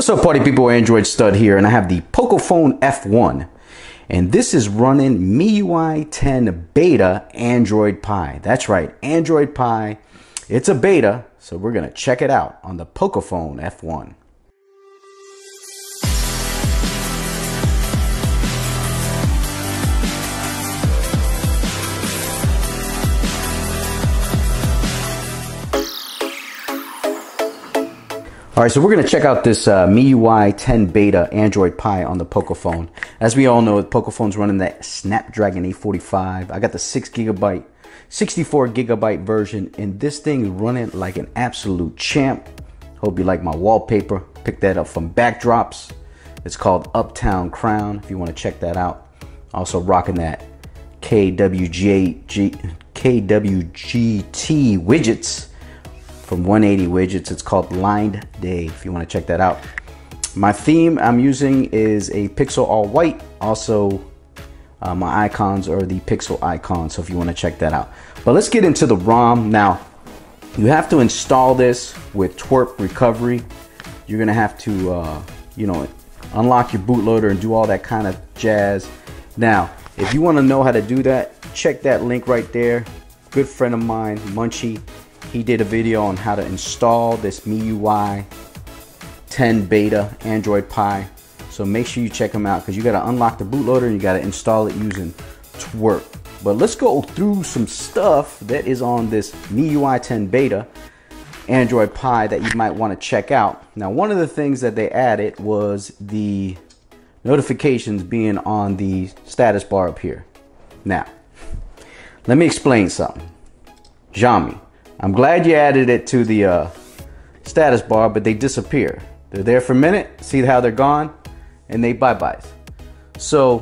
What's up, party people? Android Stud here, and I have the Pocophone F1, and this is running MIUI 10 beta Android Pie. That's right, Android Pie. It's a beta, so we're gonna check it out on the Pocophone F1. All right, so we're gonna check out this MIUI 10 beta Android Pie on the Pocophone. As we all know, the Pocophone's running that Snapdragon 845. I got the 6GB, 64GB version, and this thing is running like an absolute champ. Hope you like my wallpaper. Picked that up from Backdrops. It's called Uptown Crown, if you wanna check that out. Also rocking that KWGT widgets from 180 Widgets. It's called LinedDay, if you want to check that out. My theme I'm using is a pixel all white. Also, my icons are the pixel icons, so if you want to check that out. But let's get into the ROM. Now, you have to install this with twerp recovery. You're going to have to, unlock your bootloader and do all that kind of jazz. Now, if you want to know how to do that, check that link right there. Good friend of mine, Munchy. He did a video on how to install this MIUI 10 beta Android Pie. So make sure you check him out, because you got to unlock the bootloader and you got to install it using twerp. But let's go through some stuff that is on this MIUI 10 beta Android Pie that you might want to check out. Now, one of the things that they added was the notifications being on the status bar up here. Now, let me explain something. XIaomi, I'm glad you added it to the status bar, but they disappear. They're there for a minute, see how they're gone, and they bye-byes. So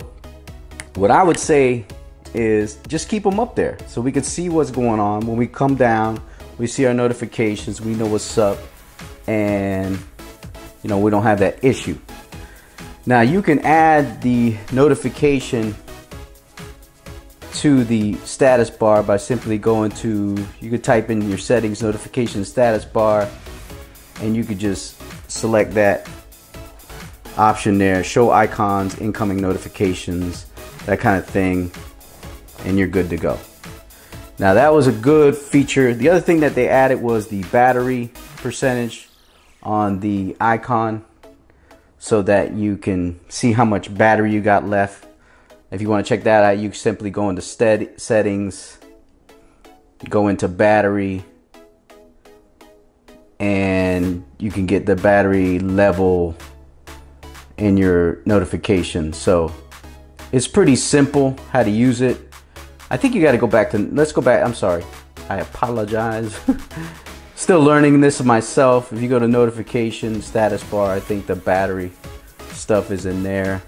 what I would say is just keep them up there so we can see what's going on. When we come down, we see our notifications, we know what's up, and we don't have that issue. Now you can add the notification to the status bar by simply going to, you could type in your settings, notification status bar, and you could just select that option there, show icons, incoming notifications, that kind of thing, and you're good to go. Now that was a good feature. The other thing that they added was the battery percentage on the icon, so that you can see how much battery you got left. If you want to check that out, you simply go into settings, go into battery, and you can get the battery level in your notification. So it's pretty simple how to use it. I think you got to go back to, let's go back. I'm sorry, I apologize. Still learning this myself. If you go to notification status bar, I think the battery stuff is in there.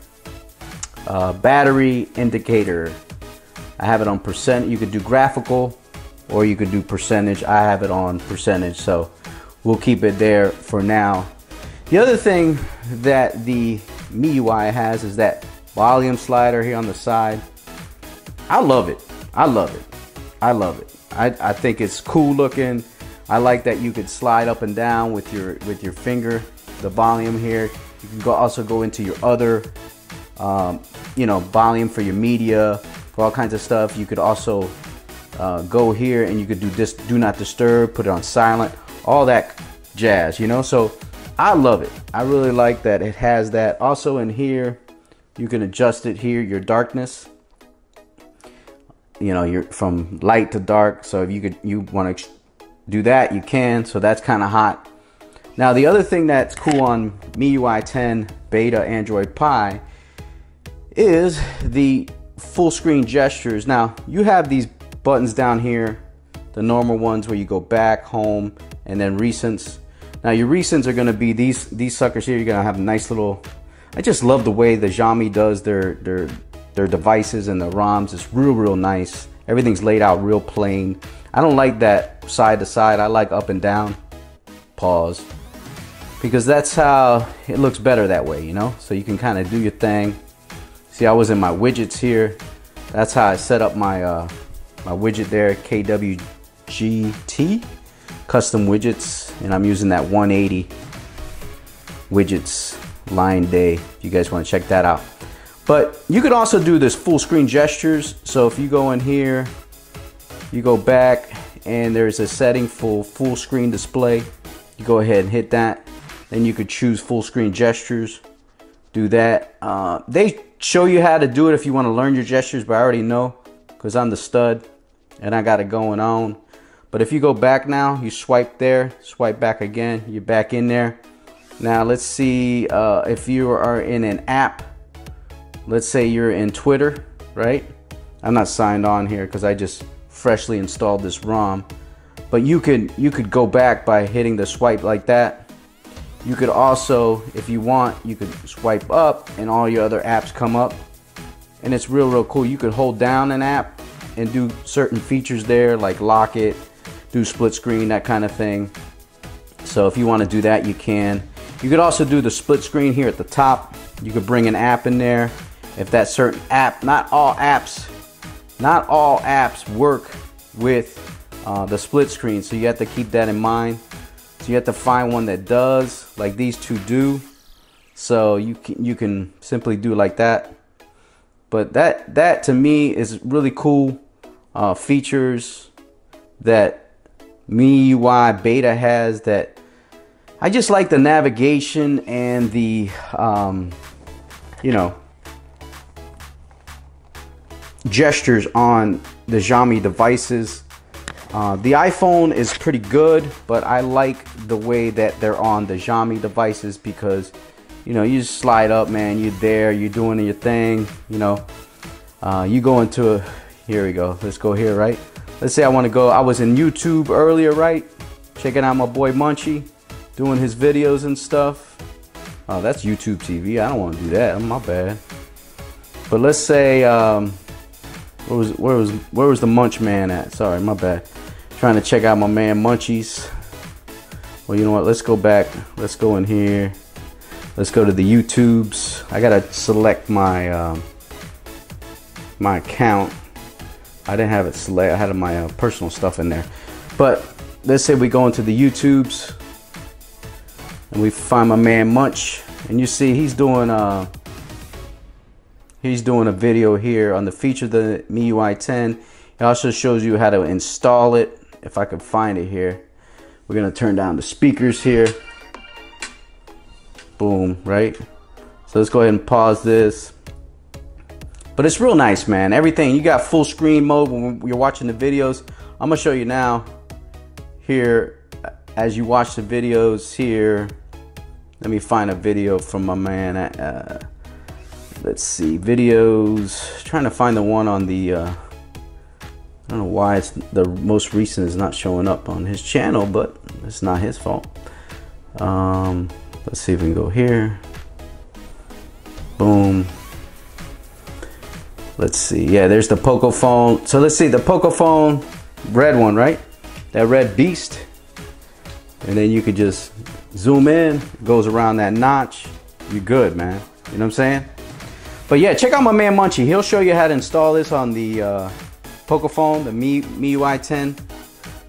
Battery indicator, I have it on percent. You could do graphical or you could do percentage. I have it on percentage, so we'll keep it there for now. The other thing that the MIUI has is that volume slider here on the side. I love it. I love it. I love it. I think it's cool looking. I like that you could slide up and down with your finger, the volume here. You can also go into your other volume for your media, for all kinds of stuff. You could also go here and you could do this, do not disturb, put it on silent, all that jazz, so I love it. I really like that it has that. Also in here, you can adjust it here, your darkness, you're from light to dark. So if you want to do that, you can. So that's kind of hot. Now the other thing that's cool on MIUI 10 beta Android Pie is the full screen gestures. Now you have these buttons down here, the normal ones where you go back, home, and then recents. Now your recents are going to be these suckers here. You're going to have a nice little, I just love the way the XIaomi does their devices and the ROMs. It's real nice. Everything's laid out real plain. I don't like that side to side. I like up and down, pause, because that's how it looks better that way, so you can kind of do your thing. See, I was in my widgets here. That's how I set up my my widget there, KWGT custom widgets, and I'm using that 180 widgets, LinedDay, if you guys want to check that out. But you could also do this full screen gestures. So if you go in here, you go back, and there's a setting for full screen display. You go ahead and hit that. Then you could choose full screen gestures. Do that. They show you how to do it if you want to learn your gestures, but I already know because I'm the stud and I got it going on. But if you go back now, you swipe there, swipe back again, you're back in there. Now let's see if you are in an app. Let's say you're in Twitter, right? I'm not signed on here because I just freshly installed this ROM. But you could go back by hitting the swipe like that. You could also, if you want, you could swipe up and all your other apps come up. And it's real cool. You could hold down an app and do certain features there, like lock it, do split screen, that kind of thing. So if you want to do that, you can. You could also do the split screen here at the top. You could bring an app in there. If that certain app, not all apps work with the split screen, so you have to keep that in mind. So you have to find one that does, like these two do. So you can simply do like that. But that to me is really cool features that MIUI beta has. That I just like the navigation and the you know, gestures on the XIaomi devices. The iPhone is pretty good, but I like the way that they're on the XIaomi devices because, you know, you just slide up, man, you're there, you're doing your thing, you know. You go into here we go, let's go here, right? Let's say I want to go, I was in YouTube earlier, right? Checking out my boy Munchy, doing his videos and stuff. Oh, that's YouTube TV, I don't want to do that, my bad. But let's say, where was the Munch man at? Sorry, my bad. Trying to check out my man Munchies. Well, you know what? Let's go back. Let's go in here. Let's go to the YouTubes. I gotta select my my account. I didn't have it select. I had my personal stuff in there. But let's say we go into the YouTubes and we find my man Munch, and you see he's doing a video here on the feature of the MIUI 10. It also shows you how to install it. If I could find it here, we're gonna turn down the speakers here. Boom, right? So let's go ahead and pause this. But it's real nice, man. Everything, you got full screen mode when you're watching the videos. I'm gonna show you now here as you watch the videos here. Let me find a video from my man. Let's see, videos, trying to find the one on the I don't know why it's the most recent is not showing up on his channel, but it's not his fault. Let's see if we can go here. Boom. Let's see, yeah, there's the Pocophone. So let's see, the Pocophone red one, right? That red beast. And then you could just zoom in, goes around that notch. You're good, man. You know what I'm saying? But yeah, check out my man Munchy. He'll show you how to install this on the Pocophone, the MIUI 10.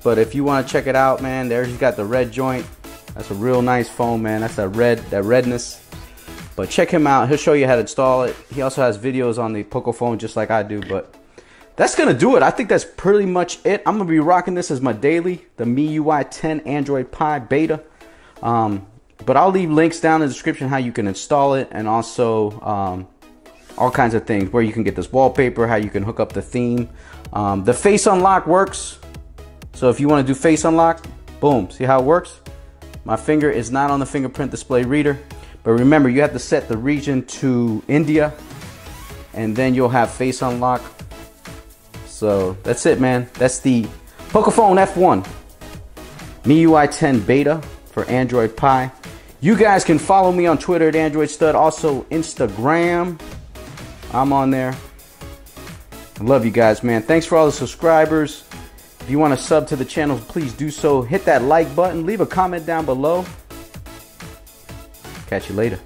But if you want to check it out, man, there he's got the red joint. That's a real nice phone, man. That's that redness. But check him out. He'll show you how to install it. He also has videos on the Pocophone just like I do. But that's going to do it. I think that's pretty much it. I'm going to be rocking this as my daily, the MIUI 10 Android Pie beta. But I'll leave links down in the description how you can install it, and also all kinds of things, where you can get this wallpaper, how you can hook up the theme. The face unlock works. So if you want to do face unlock, boom, see how it works? My finger is not on the fingerprint display reader. But remember, you have to set the region to India, and then you'll have face unlock. So that's it, man. That's the Pocophone F1 MIUI 10 beta for Android Pie. You guys can follow me on Twitter at AndroidStud, also Instagram. I'm on there. I love you guys, man. Thanks for all the subscribers. If you want to sub to the channel, please do so. Hit that like button. Leave a comment down below. Catch you later.